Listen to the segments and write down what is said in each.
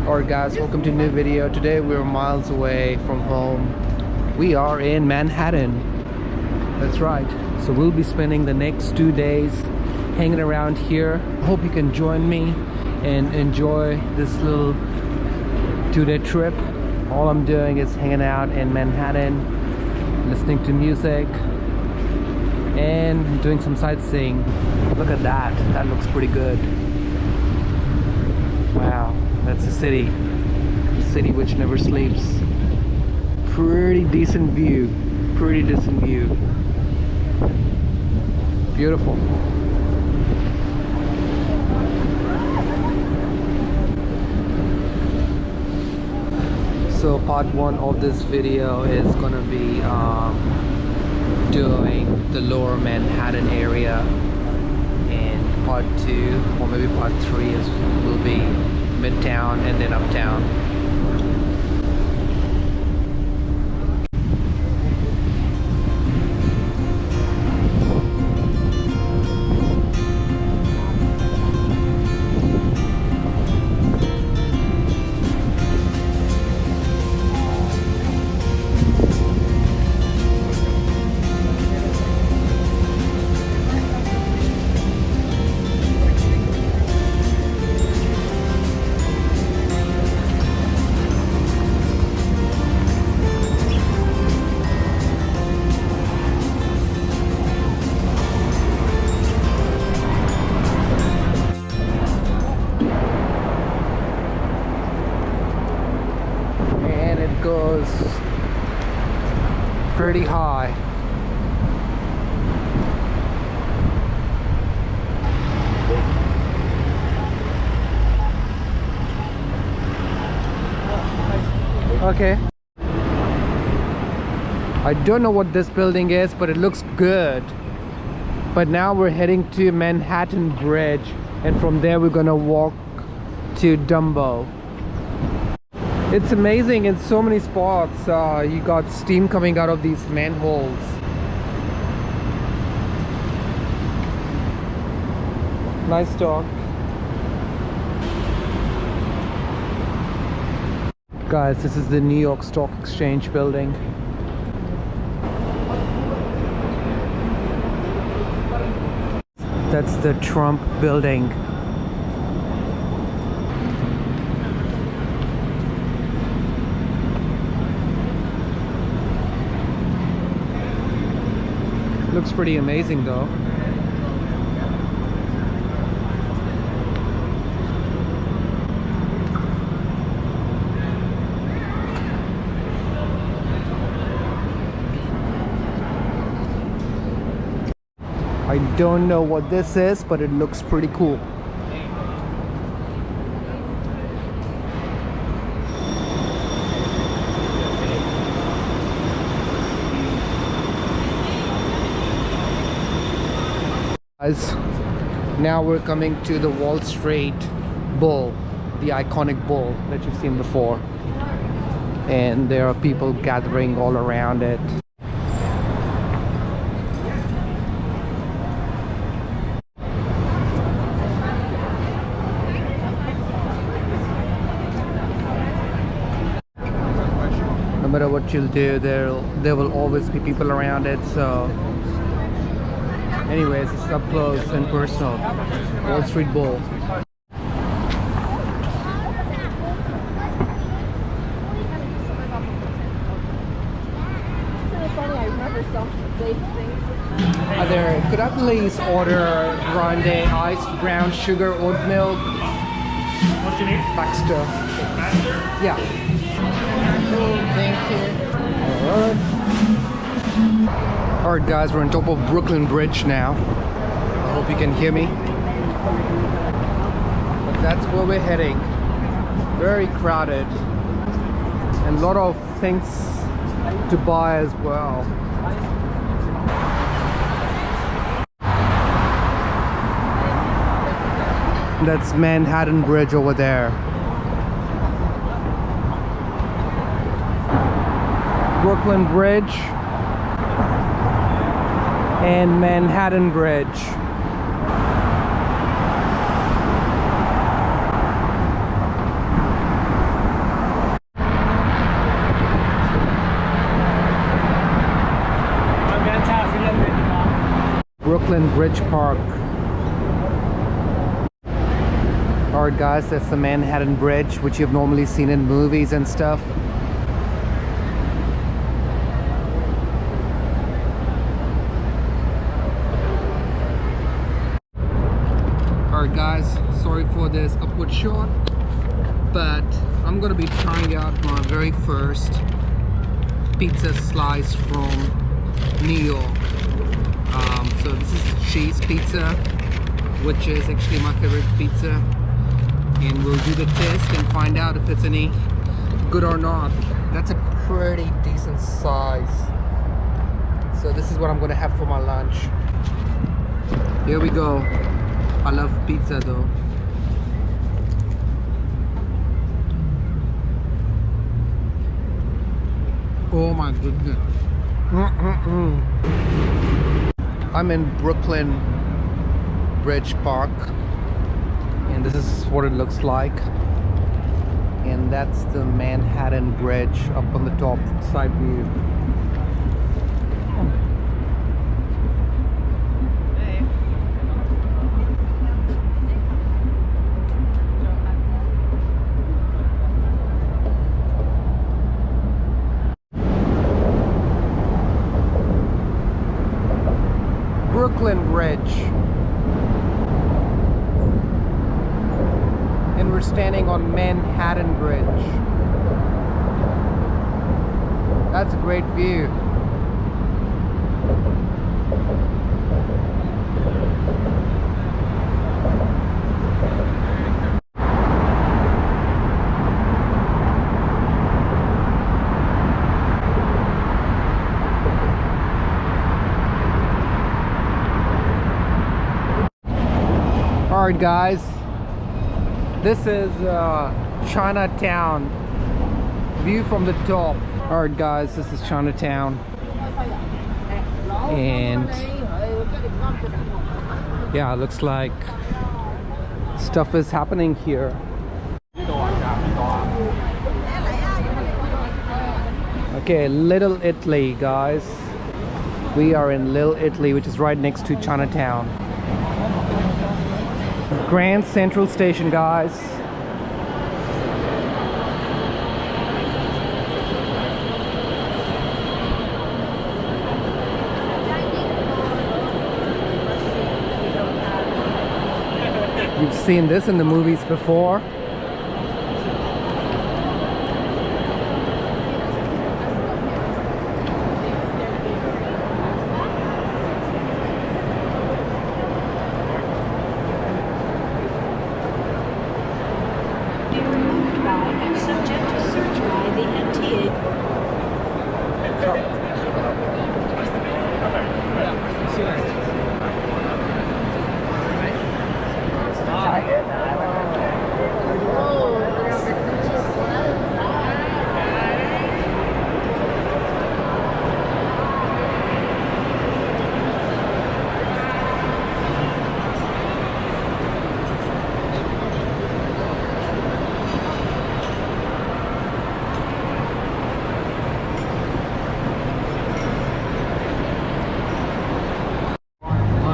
Alright guys, welcome to a new video. Today we're miles away from home. We are in Manhattan. That's right. So we'll be spending the next 2 days hanging around here. I hope you can join me and enjoy this little 2-day trip. All I'm doing is hanging out in Manhattan, listening to music and doing some sightseeing. Look at that. That looks pretty good. Wow. That's a city which never sleeps. Pretty decent view. Beautiful. So part 1 of this video is gonna be doing the lower Manhattan area, and part 2 or maybe part 3 will be Midtown and then Uptown. Goes pretty high. Okay. I don't know what this building is, but it looks good. But now we're heading to Manhattan Bridge, and from there we're gonna walk to Dumbo. It's amazing in so many spots. You got steam coming out of these manholes. Nice dog. Guys, this is the New York Stock Exchange building. That's the Trump building. Looks pretty amazing though. I don't know what this is, but it looks pretty cool. Now we're coming to the Wall Street Bull, the iconic bull that you've seen before, and there are people gathering all around it. No matter what you'll do, there will always be people around it. So anyways, it's up close and personal. Wall Street Bull. Hi there, could I please order grande iced brown sugar oat milk? What's your name? Baxter. Baxter? Yeah. Thank you. Alright guys, we're on top of Brooklyn Bridge now. I hope you can hear me. But that's where we're heading. Very crowded. And a lot of things to buy as well. That's Manhattan Bridge over there. Brooklyn Bridge and Manhattan Bridge. Brooklyn Bridge Park. Alright guys, that's the Manhattan Bridge, which you've normally seen in movies and stuff. Alright guys, sorry for this upward shot, but I'm gonna be trying out my very first pizza slice from New York. So this is cheese pizza, which is actually my favorite pizza, and we'll do the test and find out if it's any good or not. That's a pretty decent size. So this is what I'm gonna have for my lunch. Here we go. I love pizza though. Oh my goodness. I'm in Brooklyn Bridge Park, and this is what it looks like. And that's the Manhattan Bridge up on the top side view. Brooklyn Bridge, and we're standing on Manhattan Bridge. That's a great view. Alright guys, this is Chinatown, view from the top. Alright guys, this is Chinatown, and yeah, it looks like stuff is happening here. Okay, Little Italy guys, we are in Little Italy, which is right next to Chinatown. Grand Central Station guys. You've seen this in the movies before.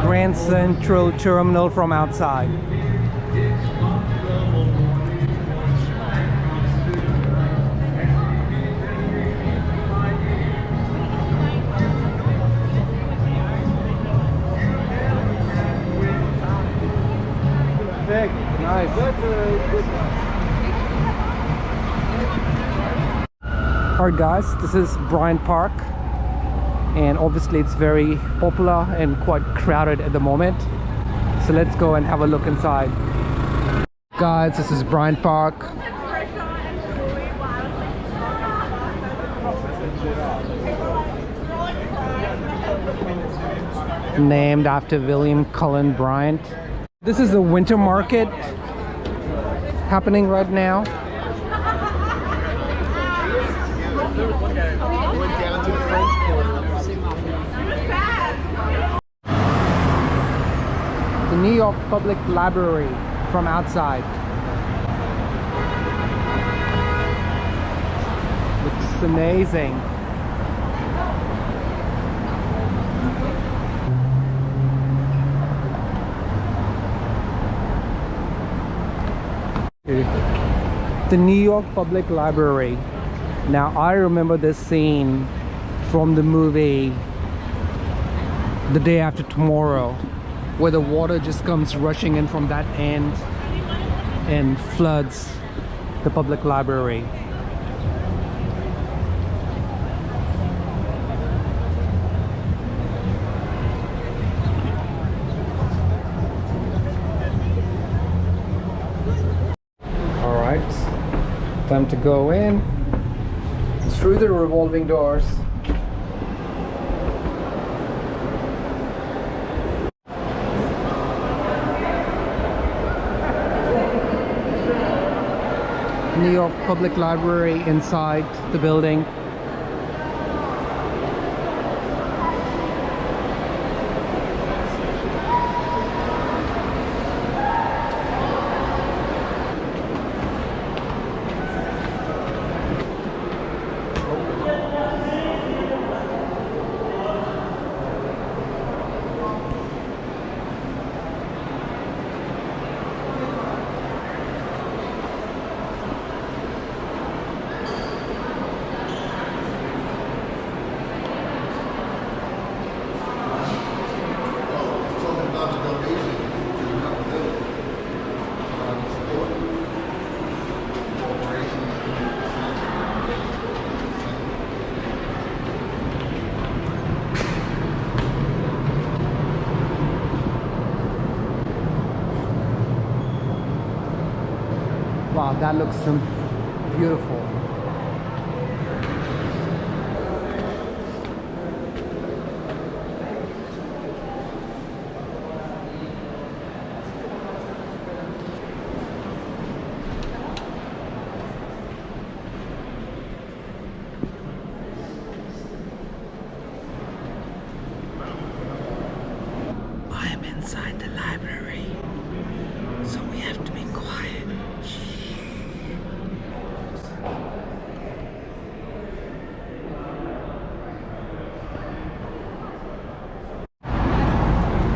Grand Central Terminal from outside. Nice. Alright guys, this is Bryant Park, and obviously it's very popular and quite crowded at the moment, so let's go and have a look inside. Guys, this is Bryant Park. Named after William Cullen Bryant. This is the winter market happening right now. The New York Public Library from outside. Looks amazing. The New York Public Library. Now I remember this scene from the movie The Day After Tomorrow, where the water just comes rushing in from that end and floods the public library. All right, time to go in through the revolving doors. New York Public Library inside the building. Wow, that looks beautiful. I am inside the library, so we have to be quiet.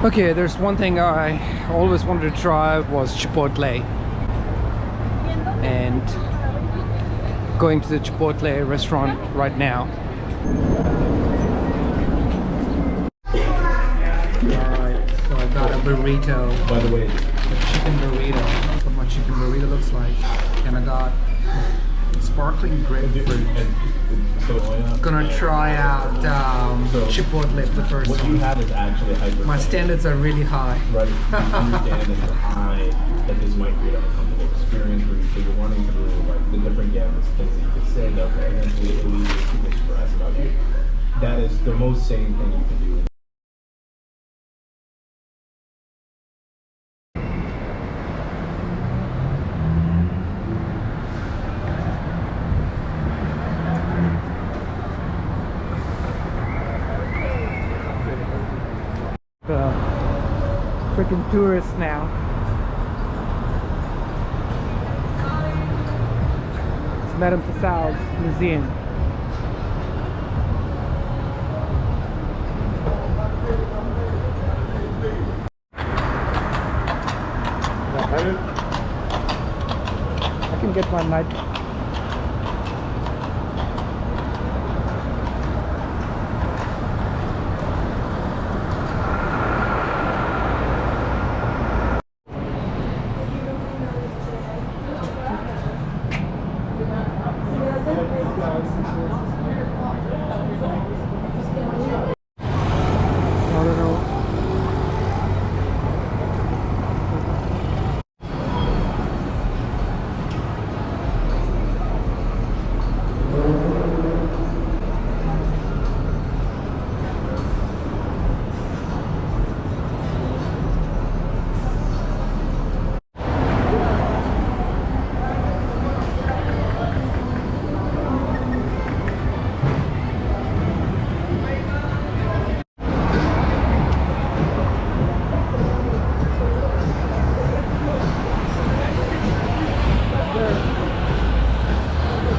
Okay, there's one thing I always wanted to try was Chipotle, and going to the Chipotle restaurant right now. Alright, so I got a burrito. By the way, A chicken burrito. That's what my chicken burrito looks like. And I got sparkling grapefruit. Gonna try out Chipotle for the first what you time. have is actually hyper. My standards are really high. Right. You understand that you're high, that this might create an uncomfortable experience for you, so you're running through like the different gamuts, things that you can say that eventually it leads you to express about you. That is the most sane thing you can do. Freaking tourists now. It's Madame Tussauds Museum. I can get my night.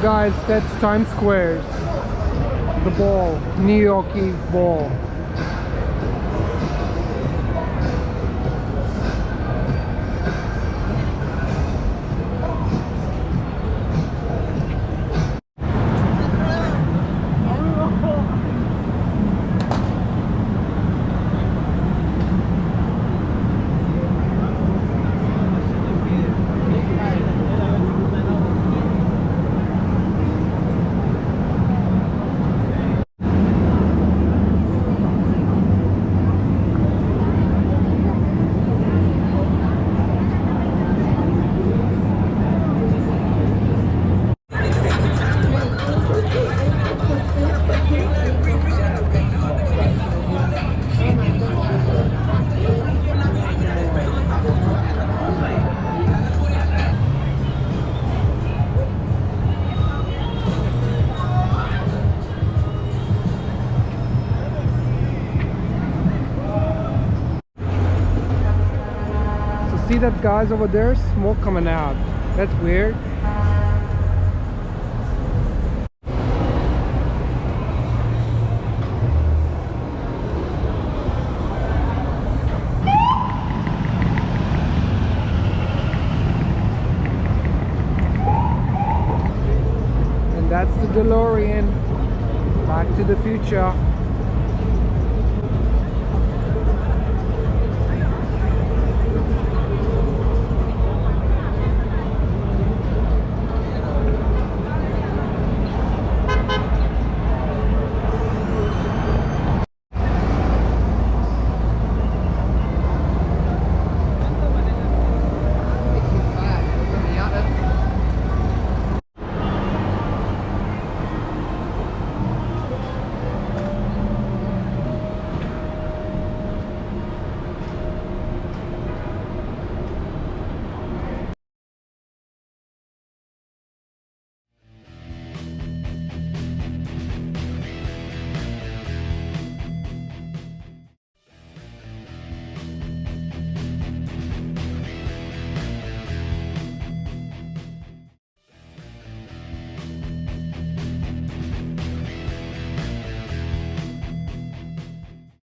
Guys, that's Times Square, the ball, New York Eve ball. see that, guys, over there? Smoke coming out. That's weird. And that's the DeLorean. Back to the Future.